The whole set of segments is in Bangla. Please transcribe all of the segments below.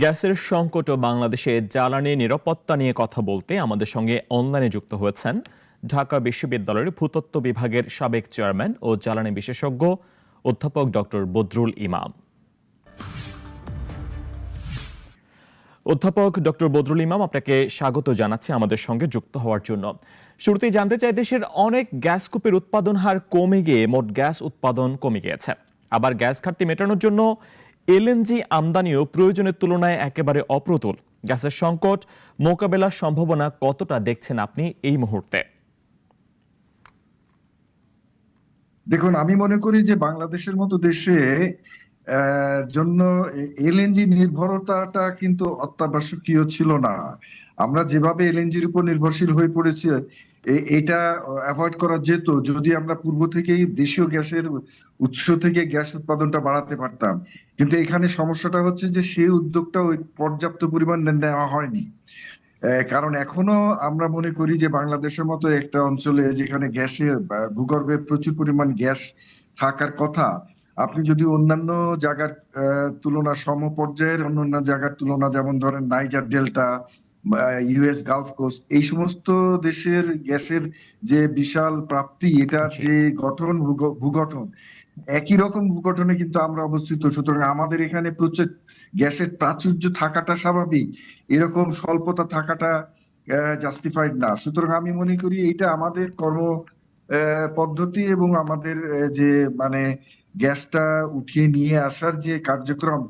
গ্যাসের সংকট ও বাংলাদেশে জ্বালানি নিরাপত্তা নিয়ে কথা বলতে আমাদের সঙ্গে অনলাইনে যুক্ত হয়েছেন ঢাকা বিশ্ববিদ্যালয়ের ভূতত্ত্ব বিভাগের সাবেক চেয়ারম্যান ও জ্বালানি বিশেষজ্ঞ অধ্যাপক ডক্টর বদরুল ইমাম। অধ্যাপক ডক্টর বদরুল ইমাম, আপনাকে স্বাগত জানাচ্ছি আমাদের সঙ্গে যুক্ত হওয়ার জন্য। শুরুতেই জানতে চাই, দেশের অনেক গ্যাস কূপের উৎপাদন হার কমে গিয়ে মোট গ্যাস উৎপাদন কমে গিয়েছে। আবার গ্যাস ঘাটতি মেটানোর জন্য এলএনজি আমদানিও প্রয়োজনের তুলনায় একেবারে অপ্রতুল। গ্যাসের সংকট মোকাবেলার সম্ভাবনা কতটা দেখছেন আপনি এই মুহূর্তে? দেখুন, আমি মনে করি যে বাংলাদেশের মতো দেশে জন্য এলএনজি নির্ভরতাটা কিন্তু অত্যাবশ্যকীয় ছিল না। আমরা যেভাবে এলএনজির উপর নির্ভরশীল হয়ে পড়েছি, এটা অ্যাভয়েড করা যেত যদি আমরা পূর্ব থেকেই দেশীয় গ্যাসের উৎস থেকে গ্যাস উৎপাদনটা বাড়াতে পারতাম। কিন্তু এখানে সমস্যাটা হচ্ছে যে সেই উদ্যোগটা ওই পর্যাপ্ত পরিমাণ নেওয়া হয়নি। কারণ এখনো আমরা মনে করি যে বাংলাদেশের মতো একটা অঞ্চলে যেখানে গ্যাসের ভূগর্ভে প্রচুর পরিমাণ গ্যাস থাকার কথা, আপনি যদি অন্যান্য জায়গার তুলনা সমপর্যায়ের অন্যান্য জায়গার তুলনা, যেমন ধরেন Niger Delta, US Gulf Coast, এই সমস্ত দেশের গ্যাসের যে বিশাল প্রাপ্তি, এটার যে গঠন ভূগঠন একই রকম ভূগঠনে কিন্তু আমরা অবস্থিত। সুতরাং আমাদের এখানে প্রচুর গ্যাসের প্রাচুর্য থাকাটা স্বাভাবিক, এরকম স্বল্পতা থাকাটা জাস্টিফাইড না। সুতরাং আমি মনে করি এটা আমাদের কর্ম পদ্ধতি এবং আমাদের যে মানে গ্যাসটা উঠিয়ে নিয়ে আসার যে কার্যক্রম,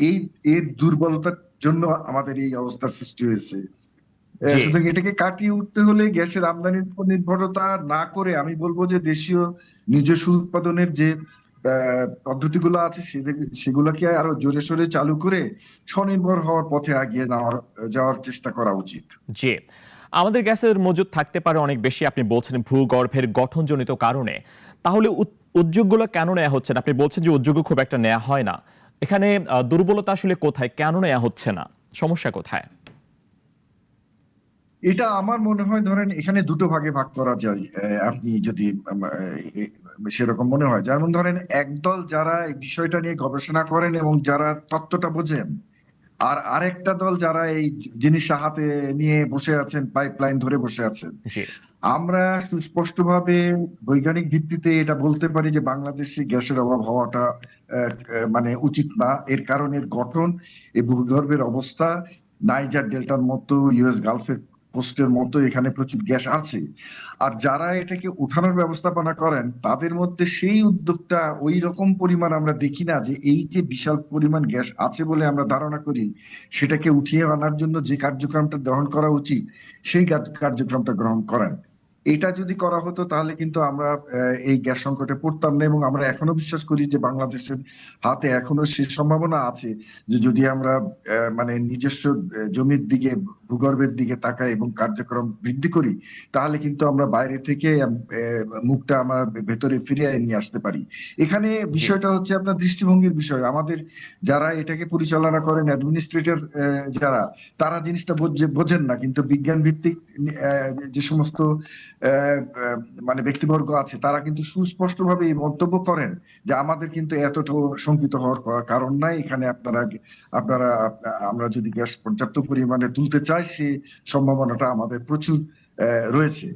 এই এর দুর্বলতার জন্য আমাদের এই অবস্থার সৃষ্টি হয়েছে। সুতরাং এটাকে কাটিয়ে উঠতে হলে গ্যাসের আমদানির উপর নির্ভরতা না করে আমি বলবো যে দেশীয় নিজস্ব উৎপাদনের যে পদ্ধতিগুলো আছে সেগুলোকে আরো জোরে সোরে চালু করে স্বনির্ভর হওয়ার পথে এগিয়ে যাওয়ার চেষ্টা করা উচিত। জি, আমাদের গ্যাসের মজুদ থাকতে পারে অনেক বেশি, আপনি বলছেন ভূগর্ভের গঠনজনিত কারণে। তাহলে উদ্যোগগুলো কেন নেওয়া হচ্ছে না? আপনি বলছেন যে উদ্যোগ খুব একটা নেওয়া হয় না। এখানে দুর্বলতা আসলে কোথায়? কেন নেওয়া হচ্ছে না? সমস্যা কোথায়? এটা আমার মনে হয়, ধরেন এখানে দুটো ভাগে ভাগ করা যায়। আপনি যদি সেরকম মনে হয়, যেমন ধরেন একদল যারা এই বিষয়টা নিয়ে গবেষণা করেন এবং যারা তত্ত্বটা বোঝেন, আর আরেকটা দল যারা এই জিনিসটা হাতে নিয়ে বসে আছেন, পাইপলাইন ধরে বসে আছেন। জি, আমরা সুস্পষ্টভাবে বৈজ্ঞানিক ভিত্তিতে এটা বলতে পারি যে বাংলাদেশে গ্যাসের অভাব হওয়াটা মানে উচিত না। এর কারণ এর গঠন, এই ভূগর্ভের অবস্থা, নাইজার ডেল্টার মতো, ইউএস গালফের কোস্টের মতো এখানে প্রচুর গ্যাস আছে। আর যারা এটাকে উঠানোর ব্যবস্থাপনা করেন তাদের মধ্যে সেই উদ্যোগটা ওই রকম পরিমাণ আমরা দেখি না, যে এই যে বিশাল পরিমাণ গ্যাস আছে বলে আমরা ধারণা করি, সেটাকে উঠিয়ে আনার জন্য যে কার্যক্রমটা গ্রহণ করা উচিত সেই কার্যক্রমটা গ্রহণ করেন। এটা যদি করা হতো তাহলে কিন্তু আমরা এই গ্যাস সংকটে পড়তাম না। এবং আমরা এখনো বিশ্বাস করি যে বাংলাদেশের হাতে এখনো সে সম্ভাবনা আছে যে যদি আমরা মানে নিজস্ব জমির দিকে, ভূগর্ভের দিকে তাকাই এবং কার্যক্রম বৃদ্ধি করি, তাহলে কিন্তু আমরা বাইরে থেকে মুখটা আমার ভেতরে ফিরিয়ে নিয়ে আসতে পারি। এখানে জি, বিষয়টা হচ্ছে আপনার দৃষ্টিভঙ্গির বিষয়। আমাদের যারা এটাকে পরিচালনা করেন, অ্যাডমিনিস্ট্রেটর যারা, তারা জিনিসটা বোঝেন না। কিন্তু বিজ্ঞান ভিত্তিক যে সমস্ত মানে ব্যক্তিবর্গ আছে, তারা কিন্তু সুস্পষ্টভাবে এই মন্তব্য করেন যে আমাদের কিন্তু এতটা শঙ্কিত হওয়ার কারণ নাই। এখানে আপনারা আপনারা আমরা যদি গ্যাস পর্যাপ্ত পরিমাণে তুলতে চাই, সেই সম্ভাবনাটা আমাদের প্রচুর রয়েছে।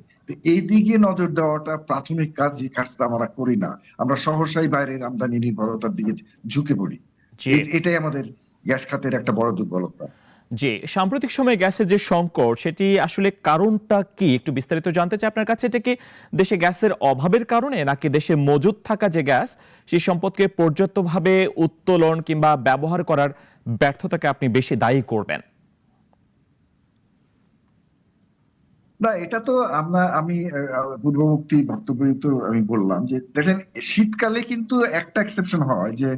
এই দিকে নজর দেওয়াটা প্রাথমিক কাজ, যে কাজটা আমরা করি না। আমরা সহসাই বাইরের আমদানি নির্ভরতার দিকে ঝুঁকে পড়ি। জি, এটাই আমাদের গ্যাস খাতের একটা বড় দুর্বলতা। জি। সাম্প্রতিক সময়ে গ্যাসের যে সংকট, সেটি আসলে কারণটা কি একটু বিস্তারিত জানতে চাই আপনার কাছে। এটা কি দেশে গ্যাসের অভাবের কারণে, নাকি দেশে মজুদ থাকা যে গ্যাস সেই সম্পদকে পর্যাপ্তভাবে উত্তোলন কিংবা ব্যবহার করার ব্যর্থতাকে আপনি বেশি দায়ী করবেন? না, এটা তো আমি পূর্ববর্তী বক্তব্যে তো আমি বললাম যে দেখেন, শীতকালে কিন্তু একটা এক্সেপশন হয় যে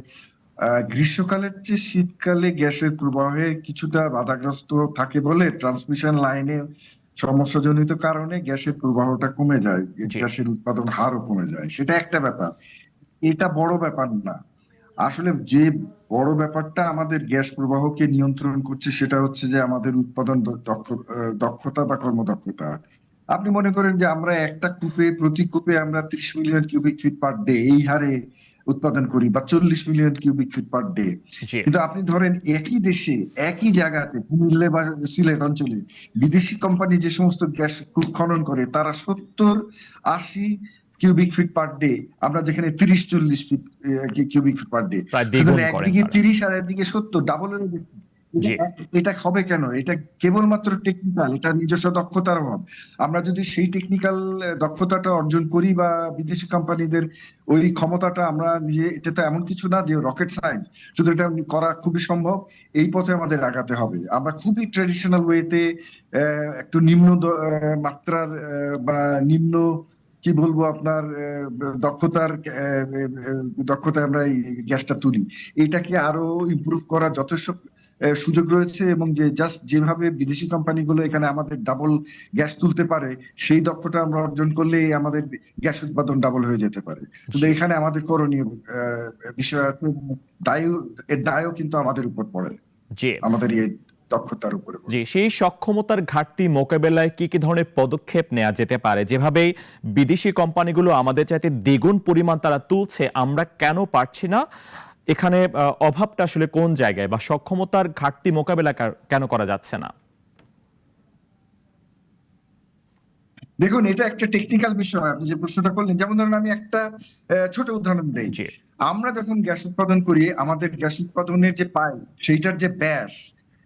গ্রীষ্মকালের চেয়ে শীতকালে গ্যাসের প্রবাহে কিছুটা বাধাগ্রস্ত থাকে বলে ট্রান্সমিশন লাইনে সমস্যাজনিত কারণে গ্যাসের প্রবাহটা কমে যায়, জি, গ্যাসের উৎপাদন হারও কমে যায়। সেটা একটা ব্যাপার। এটা বড় ব্যাপার না। আসলে যে বড় ব্যাপারটা আমাদের গ্যাস প্রবাহকে নিয়ন্ত্রণ করছে সেটা হচ্ছে যে আমাদের উৎপাদন দক্ষতা বা কর্মদক্ষতা। আপনি মনে করেন যে আমরা একটা প্রতি কূপে আমরা 30 million cubic feet per day এই হারে উৎপাদন করি, বা 40 million cubic feet per day. জি কিন্তু আপনি ধরেন একই দেশে একই জায়গাতে কুমিল্লা বা সিলেট অঞ্চলে বিদেশি কোম্পানি যে সমস্ত গ্যাস কূপ খনন করে তারা 70-80 কিউবিক ফিট পার ডে, আমরা যেখানে 30-40 feet cubic feet per day. প্রায় সুতরাং দ্বিগুণ করেন একদিকে তারা। 30 আর একদিকে 70, ডাবলের বেশি। জি এটা হবে কেন? এটা কেবলমাত্র টেকনিক্যাল, এটা নিজস্ব দক্ষতার অভাব। আমরা যদি সেই টেকনিক্যাল দক্ষতাটা অর্জন করি, বা বিদেশি কোম্পানিদের ওই ক্ষমতাটা আমরা নিয়ে, এটা তো এমন কিছু না যে রকেট সায়েন্স, শুধু এটা করা খুবই সম্ভব। এই পথে আমাদের আগাতে হবে। আমরা খুবই ট্রেডিশনাল ওয়েতে একটু নিম্ন মাত্রার বা নিম্ন, কি বলবো, আপনার দক্ষতার দক্ষতায় আমরা এই গ্যাসটা তুলি। এটাকে আরো ইমপ্রুভ করার যথেষ্ট সুযোগ রয়েছে, এবং যে জাস্ট যেভাবে বিদেশি কোম্পানিগুলো এখানে আমাদের ডাবল গ্যাস তুলতে পারে, সেই দক্ষতা আমরা অর্জন করলে আমাদের গ্যাস উৎপাদন ডাবল হয়ে যেতে পারে। কিন্তু জি এখানে আমাদের করণীয় বিষয় আছে, দায়, এর দায়ও কিন্তু আমাদের উপর পড়ে, জি আমাদের এই দক্ষতার উপরে পড়ে। জি সেই সক্ষমতার ঘাটতি মোকাবেলায় কি কি ধরনের পদক্ষেপ নেওয়া যেতে পারে? যেভাবে বিদেশি কোম্পানিগুলো আমাদের চাইতে দ্বিগুণ পরিমাণ তারা তুলছে, আমরা কেন পারছি না? এখানে অভাবটা আসলে কোন জায়গায়, বা সক্ষমতার ঘাটতি মোকাবেলা কেন করা যাচ্ছে না? দেখুন, এটা একটা টেকনিক্যাল বিষয় আপনি যে প্রশ্নটা করলেন। যেমন ধরুন, আমি একটা ছোট উদাহরণ দেই। জি আমরা যখন গ্যাস উৎপাদন করি, আমাদের গ্যাস উৎপাদনের যে পাইপ, সেইটার যে ব্যাস,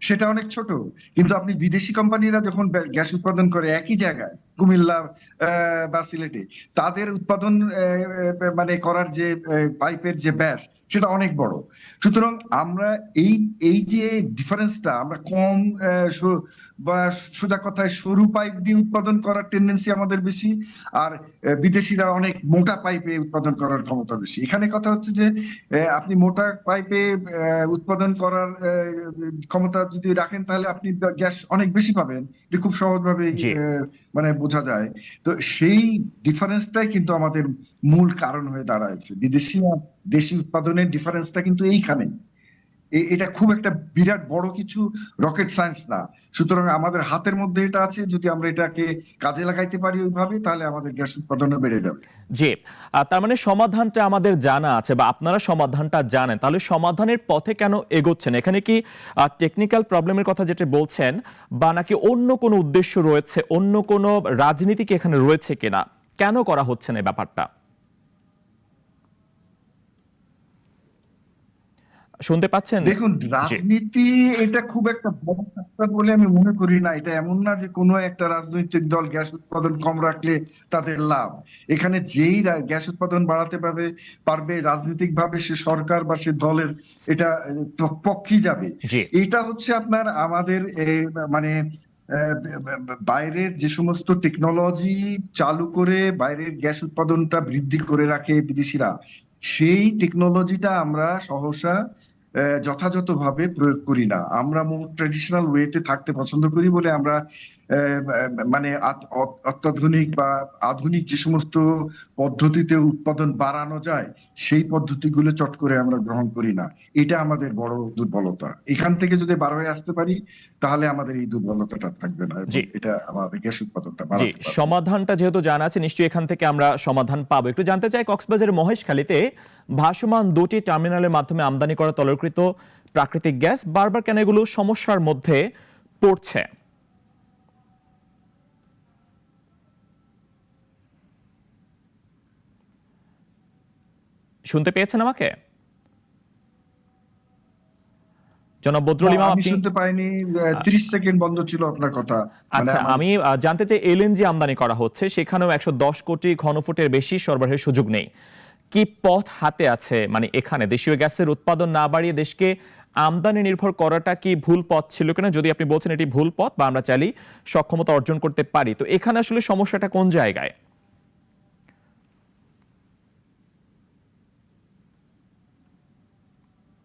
সেটা অনেক ছোট। কিন্তু আপনি বিদেশি কোম্পানিরা যখন গ্যাস উৎপাদন করে একই জায়গায়, কুমিল্লা বা সিলেটে, তাদের উৎপাদন মানে করার যে পাইপের যে ব্যাস, সেটা অনেক বড়। সুতরাং আমরা এই এই যে ডিফারেন্সটা, আমরা কম বা সোজা কথায় সরু পাইপ দিয়ে উৎপাদন করার টেন্ডেন্সি আমাদের বেশি, আর বিদেশিরা অনেক মোটা পাইপে উৎপাদন করার ক্ষমতা বেশি। এখানে কথা হচ্ছে যে আপনি মোটা পাইপে উৎপাদন করার ক্ষমতা যদি রাখেন, তাহলে আপনি গ্যাস অনেক বেশি পাবেন। এটা খুব সহজভাবে জি মানে বোঝা যায়। তো সেই ডিফারেন্সটাই কিন্তু আমাদের মূল কারণ হয়ে দাঁড়াচ্ছে। বিদেশি আর দেশি উৎপাদনের ডিফারেন্সটা কিন্তু এইখানে। এটা খুব একটা বিরাট বড় কিছু রকেট সায়েন্স না। সুতরাং আমাদের হাতের মধ্যে এটা আছে, যদি আমরা এটাকে কাজে লাগাইতে পারি ওইভাবে, তাহলে আমাদের গ্যাস উৎপাদনও বেড়ে যাবে। জি তার মানে সমাধানটা আমাদের জানা আছে, বা আপনারা সমাধানটা জানেন, তাহলে সমাধানের পথে কেন এগোচ্ছেন? এখানে কি টেকনিক্যাল প্রবলেমের কথা যেটা বলছেন, বা নাকি অন্য কোনো উদ্দেশ্য রয়েছে, অন্য কোনো রাজনীতি কি এখানে রয়েছে কিনা? কেন করা হচ্ছে না এই ব্যাপারটা? শুনতে পাচ্ছেন? দেখুন, জি রাজনীতি এটা খুব একটা বড় ফ্যাক্টর বলে আমি মনে করি না। এটা এমন না যে কোনো একটা রাজনৈতিক দল গ্যাস উৎপাদন কম রাখলে তাদের লাভ। এখানে যেই গ্যাস উৎপাদন বাড়াতে পারবে রাজনৈতিক ভাবে, সে সরকার বা সে দলের এটা পক্ষেই যাবে। জি এটা হচ্ছে আপনার আমাদের মানে বাইরের যে সমস্ত টেকনোলজি চালু করে বাইরের গ্যাস উৎপাদনটা বৃদ্ধি করে রাখে বিদেশিরা, সেই টেকনোলজিটা আমরা সহসা যথাযথভাবে প্রয়োগ করি না। আমরা মোর ট্রেডিশনাল ওয়েতে থাকতে পছন্দ করি বলে আমরা মানে অত্যাধুনিক বা আধুনিক যে সমস্ত পদ্ধতিতে উৎপাদন বাড়ানো যায়, সেই পদ্ধতিগুলো চট করে আমরা গ্রহণ করি না। এটা আমাদের বড় দুর্বলতা। এখান থেকে যদি বার হয়ে আসতে পারি, তাহলে আমাদের এই দুর্বলতাটা থাকবে না, এবং জি এটা আমাদের গ্যাস উৎপাদনটা জি বাড়াতে পারবে। সমাধানটা যেহেতু জানা আছে, নিশ্চয়ই এখান থেকে আমরা সমাধান পাবো। একটু জানতে চাই, কক্সবাজারের মহেশখালীতে ভাসমান দুটি টার্মিনালের মাধ্যমে আমদানি করা তরলকৃত প্রাকৃতিক গ্যাস বারবার কেন এগুলো সমস্যার মধ্যে পড়ছে? শুনতে পেয়েছেন আমাকে, জনাব বদরুল না, ইমাম? আমি আপনি শুনতে পাইনি। 30 সেকেন্ড বন্ধ ছিল আপনার কথা। মানে আচ্ছা, আমার আমি জানতে চাই, এলএনজি আমদানি করা হচ্ছে, সেখানেও 110 কোটি ঘনফুটের বেশি সরবরাহের সুযোগ নেই। কি পথ হাতে আছে? মানে এখানে দেশীয় গ্যাসের উৎপাদন না বাড়িয়ে দেশকে আমদানি নির্ভর করাটা কি ভুল পথ ছিল কিনা? যদি আপনি বলছেন এটি ভুল পথ, বা আমরা চাইলেই সক্ষমতা অর্জন করতে পারি, তো এখানে আসলে সমস্যাটা কোন জায়গায়?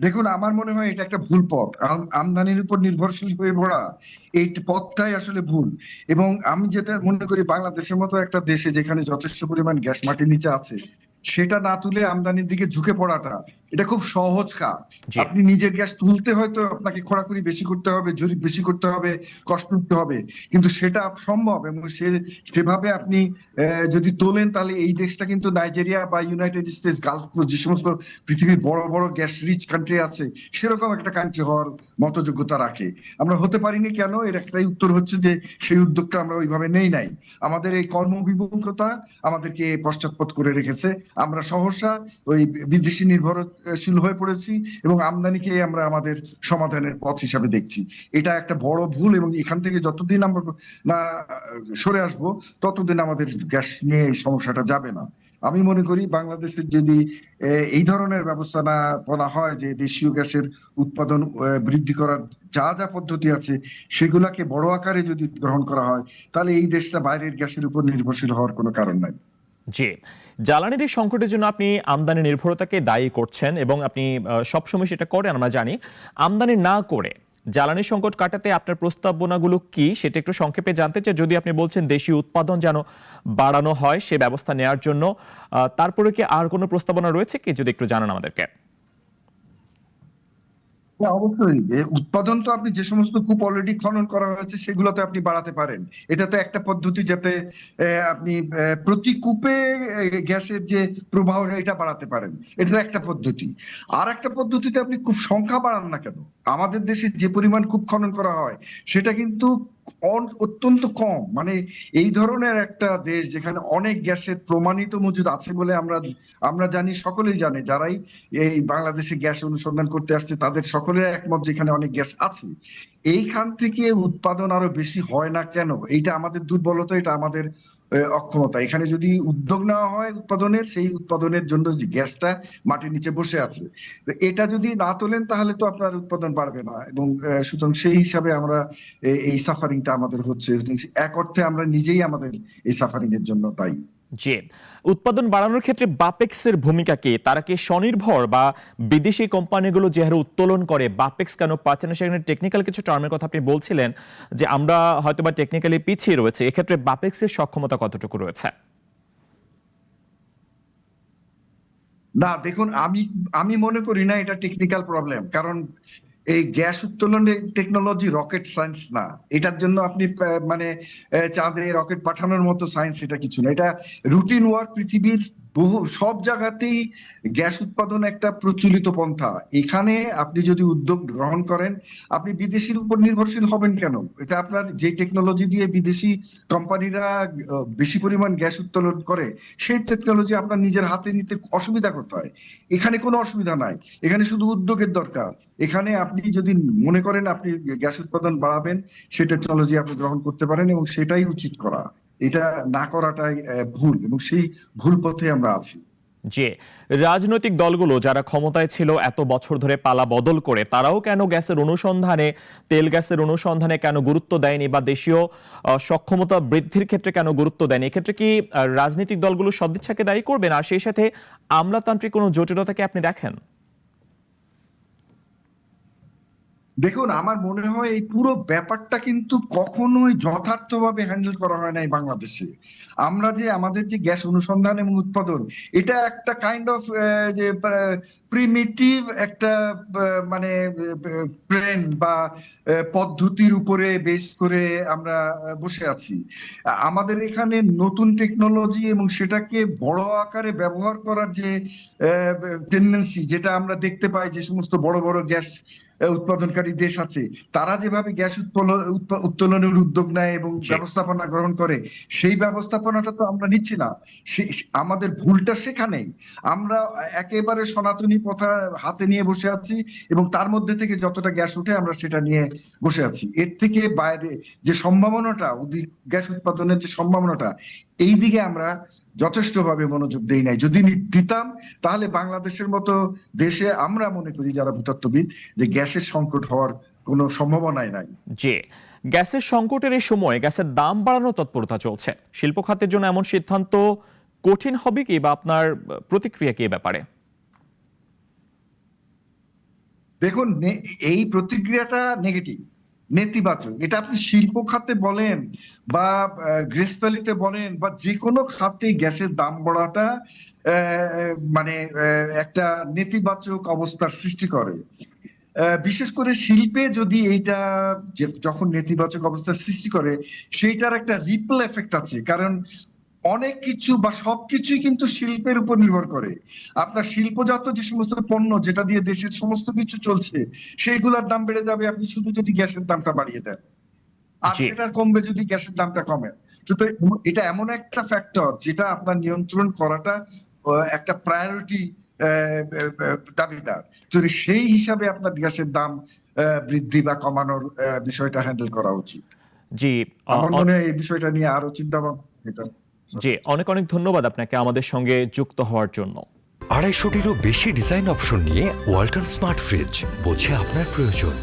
দেখুন, আমার মনে হয় এটা একটা ভুল পথ। আমদানির উপর নির্ভরশীল হয়ে পড়া, এই পথটাই আসলে ভুল। এবং আমি যেটা মনে করি, বাংলাদেশের মতো একটা দেশে যেখানে যথেষ্ট পরিমাণ গ্যাস মাটির নিচে আছে, সেটা না তুলে আমদানির দিকে ঝুঁকে পড়াটা এটা খুব সহজ কাজ। জি। আপনি নিজের গ্যাস তুলতে হয়তো আপনাকে খোঁড়াখুড়ি বেশি করতে হবে, জরিপ বেশি করতে হবে, কষ্ট করতে হবে, কিন্তু সেটা সম্ভব। এবং সেভাবে আপনি যদি তোলেন তাহলে এই দেশটা কিন্তু নাইজেরিয়া বা ইউনাইটেড স্টেটস, গালফ, যে সমস্ত পৃথিবীর বড় বড় গ্যাস রিচ কান্ট্রি আছে সেরকম একটা কান্ট্রি হওয়ার মতো যোগ্যতা রাখে। আমরা হতে পারিনি কেন? এর একটাই উত্তর হচ্ছে যে সেই উদ্যোগটা আমরা ওইভাবে নেই নাই। আমাদের এই কর্মবিমুখতা আমাদেরকে পশ্চাৎপদ করে রেখেছে। আমরা সহসা ওই বিদেশি নির্ভরশীল হয়ে পড়েছি এবং আমদানিকে আমরা আমাদের সমাধানের পথ হিসাবে দেখছি। এটা একটা বড় ভুল, এবং এখান থেকে যতদিন আমরা না সরে আসব ততদিন আমাদের গ্যাস নিয়ে এই সমস্যাটা যাবে না। আমি মনে করি বাংলাদেশের যদি এই ধরনের ব্যবস্থা না হয়, যে দেশীয় গ্যাসের উৎপাদন বৃদ্ধি করার যা যা পদ্ধতি আছে সেগুলাকে বড় আকারে যদি গ্রহণ করা হয়, তাহলে এই দেশটা বাইরের গ্যাসের উপর নির্ভরশীল হওয়ার কোনো কারণ নাই। জি। জ্বালানির এই সংকটের জন্য আপনি আমদানি নির্ভরতাকে দায়ী করছেন এবং আপনি সবসময় সেটা করেন, আমরা জানি। আমদানি না করে জ্বালানি সংকট কাটাতে আপনার প্রস্তাবনাগুলো কি সেটা একটু সংক্ষেপে জানতে চাই। যদি আপনি বলছেন দেশীয় উৎপাদন যেন বাড়ানো হয় সে ব্যবস্থা নেওয়ার জন্য, তারপরে কি আর কোনো প্রস্তাবনা রয়েছে কি, যদি একটু জানান আমাদেরকে। হ্যাঁ, অবশ্যই। উৎপাদন তো আপনি যে সমস্ত কূপ অলরেডি খনন করা হয়েছে সেগুলোতে আপনি বাড়াতে পারেন। এটা তো একটা পদ্ধতি, যাতে আপনি প্রতি কূপে গ্যাসের যে প্রবাহ এটা বাড়াতে পারেন। এটা তো একটা পদ্ধতি। আর একটা পদ্ধতিতে আপনি কূপ সংখ্যা বাড়ান না কেন? আমাদের দেশে যে পরিমাণ কূপ খনন করা হয় সেটা কিন্তু অত্যন্ত কম। মানে এই ধরনের একটা দেশ যেখানে অনেক গ্যাসের প্রমাণিত মজুদ আছে বলে আমরা আমরা জানি, সকলেই জানে, যারাই এই বাংলাদেশে গ্যাস অনুসন্ধান করতে আসছে তাদের সকলের একমত যেখানে অনেক গ্যাস আছে। এইখান থেকে উৎপাদন আরো বেশি হয় না কেন? এইটা আমাদের দুর্বলতা, এটা আমাদের অক্ষমতা। এখানে যদি উদ্যোগ নেওয়া হয় উৎপাদনের, সেই উৎপাদনের জন্য যে গ্যাসটা মাটির নিচে বসে আছে, তো এটা যদি না তোলেন তাহলে তো আপনার উৎপাদন বাড়বে না। এবং সুতরাং সেই হিসাবে আমরা এই সাফারিংটা আমাদের হচ্ছে। এক অর্থে আমরা নিজেই আমাদের এই সাফারিং এর জন্য দায়ী। জি। উৎপাদন বাড়ানোর ক্ষেত্রে বাপেক্সের ভূমিকা কি? তারা কি স্বনির্ভর, বা বিদেশি কোম্পানিগুলো যে হারে উত্তোলন করে বাপেক্স কেন পাচ্ছে না? সেখানে টেকনিক্যাল কিছু টার্মের কথা আপনি বলছিলেন যে আমরা হয়তোবা টেকনিক্যালি পিছিয়ে রয়েছে, এক্ষেত্রে বাপেক্সের সক্ষমতা কতটুকু রয়েছে? না, দেখুন, আমি আমি মনে করি না এটা টেকনিক্যাল প্রবলেম। কারণ এই গ্যাস উত্তোলনের টেকনোলজি রকেট সায়েন্স না। এটার জন্য আপনি মানে চাঁদে রকেট পাঠানোর মতো সায়েন্স এটা কিছু না। এটা রুটিন ওয়ার্ক। পৃথিবীর বহু সব জায়গাতেই গ্যাস উৎপাদন একটা প্রচলিত পন্থা। এখানে আপনি যদি উদ্যোগ গ্রহণ করেন, আপনি বিদেশির উপর নির্ভরশীল হবেন কেন? এটা আপনার যে টেকনোলজি দিয়ে বিদেশি কোম্পানিরা বেশি পরিমাণ গ্যাস উত্তোলন করে, সেই টেকনোলজি আপনার নিজের হাতে নিতে অসুবিধা করতে হয়। এখানে কোনো অসুবিধা নাই, এখানে শুধু উদ্যোগের দরকার। এখানে আপনি যদি মনে করেন আপনি গ্যাস উৎপাদন বাড়াবেন, সেই টেকনোলজি আপনি গ্রহণ করতে পারেন, এবং সেটাই উচিত করা। এটা না করাটাই ভুল, এবং সেই ভুল পথে আমরা আছি। যে রাজনৈতিক দলগুলো যারা ক্ষমতায় ছিল এত বছর ধরে পালা বদল করে, তারাও কেন গ্যাসের অনুসন্ধানে, তেল গ্যাসের অনুসন্ধানে কেন গুরুত্ব দেয়নি, বা দেশীয় সক্ষমতা বৃদ্ধির ক্ষেত্রে কেন গুরুত্ব দেয়নি? এক্ষেত্রে কি রাজনৈতিক দলগুলো সদিচ্ছাকে দায়ী করবেন? আর সেই সাথে আমলাতান্ত্রিক কোনো জটিলতাকে আপনি দেখেন? দেখুন, আমার মনে হয় এই পুরো ব্যাপারটা কিন্তু কখনোই যথার্থভাবে হ্যান্ডেল করা হয় নাই বাংলাদেশে। আমরা যে আমাদের যে গ্যাস অনুসন্ধান এবং উৎপাদন, এটা একটা কাইন্ড অফ যে প্রিমিটিভ একটা মানে ট্রেন্ড বা পদ্ধতির উপরে বেস করে আমরা বসে আছি। আমাদের এখানে নতুন টেকনোলজি এবং সেটাকে বড় আকারে ব্যবহার করার যে টেন্ডেন্সি, যেটা আমরা দেখতে পাই যে সমস্ত বড় বড় গ্যাস উৎপাদনকারী দেশ আছে, তারা যেভাবে গ্যাস উত্তোলনের উদ্যোগ নেয় এবং ব্যবস্থাপনা গ্রহণ করে, সেই ব্যবস্থাপনাটা তো আমরা নিচ্ছি না। আমাদের ভুলটা সেখানেই। আমরা একেবারে সনাতনী প্রথা হাতে নিয়ে বসে আছি, এবং তার মধ্যে থেকে যতটা গ্যাস উঠে আমরা সেটা নিয়ে বসে আছি। এর থেকে বাইরে যে সম্ভাবনাটা, গ্যাস উৎপাদনের যে সম্ভাবনাটা, এই দিকে আমরা যথেষ্টভাবে মনোযোগ দেই নাই। যদি দিতাম তাহলে বাংলাদেশের মতো দেশে আমরা মনে করি যারা ভূতত্ত্ববিদ, যে গ্যাসের সংকট হওয়ার কোনো সম্ভাবনাই নাই। যে গ্যাসের সংকটের এই সময় গ্যাসের দাম বাড়ানোর তৎপরতা চলছে, শিল্প খাতের জন্য এমন সিদ্ধান্ত কঠিন হবে কি, বা আপনার প্রতিক্রিয়া কি এ ব্যাপারে? দেখুন, এই প্রতিক্রিয়াটা নেগেটিভ। নেতিবাচক। এটা আপনি শিল্প খাতে বলেন বা গ্রেসভ্যালিতে বলেন বা যে কোনো খাতে গ্যাসের দাম বাড়াটা মানে একটা নেতিবাচক অবস্থার সৃষ্টি করে। বিশেষ করে শিল্পে যদি এইটা যখন নেতিবাচক অবস্থার সৃষ্টি করে, সেইটার একটা রিপল এফেক্ট আছে। কারণ অনেক কিছু বা সবকিছুই কিন্তু শিল্পের উপর নির্ভর করে। আপনার শিল্পজাত যে সমস্ত পণ্য যেটা দিয়ে দেশের সমস্ত কিছু চলছে, সেইগুলোর দাম বেড়ে যাবে আপনি শুধু যদি গ্যাসের দামটা বাড়িয়ে দেন, আর জি সেটা কমবে যদি গ্যাসের দামটা কমে। সুতরাং এটা এমন একটা ফ্যাক্টর যেটা আপনার নিয়ন্ত্রণ করাটা একটা প্রায়োরিটি দাবিদার। যদি সেই হিসাবে আপনার গ্যাসের দাম বৃদ্ধি বা কমানোর বিষয়টা হ্যান্ডেল করা উচিত। জি আমার মনে হয় এই বিষয়টা নিয়ে আরো চিন্তা ভাবনা এটা। জি অনেক অনেক ধন্যবাদ আপনাকে আমাদের সঙ্গে যুক্ত হওয়ার জন্য। 250টিরও বেশি ডিজাইন অপশন নিয়ে ওয়ালটন স্মার্ট ফ্রিজ, বোঝে আপনার প্রয়োজন।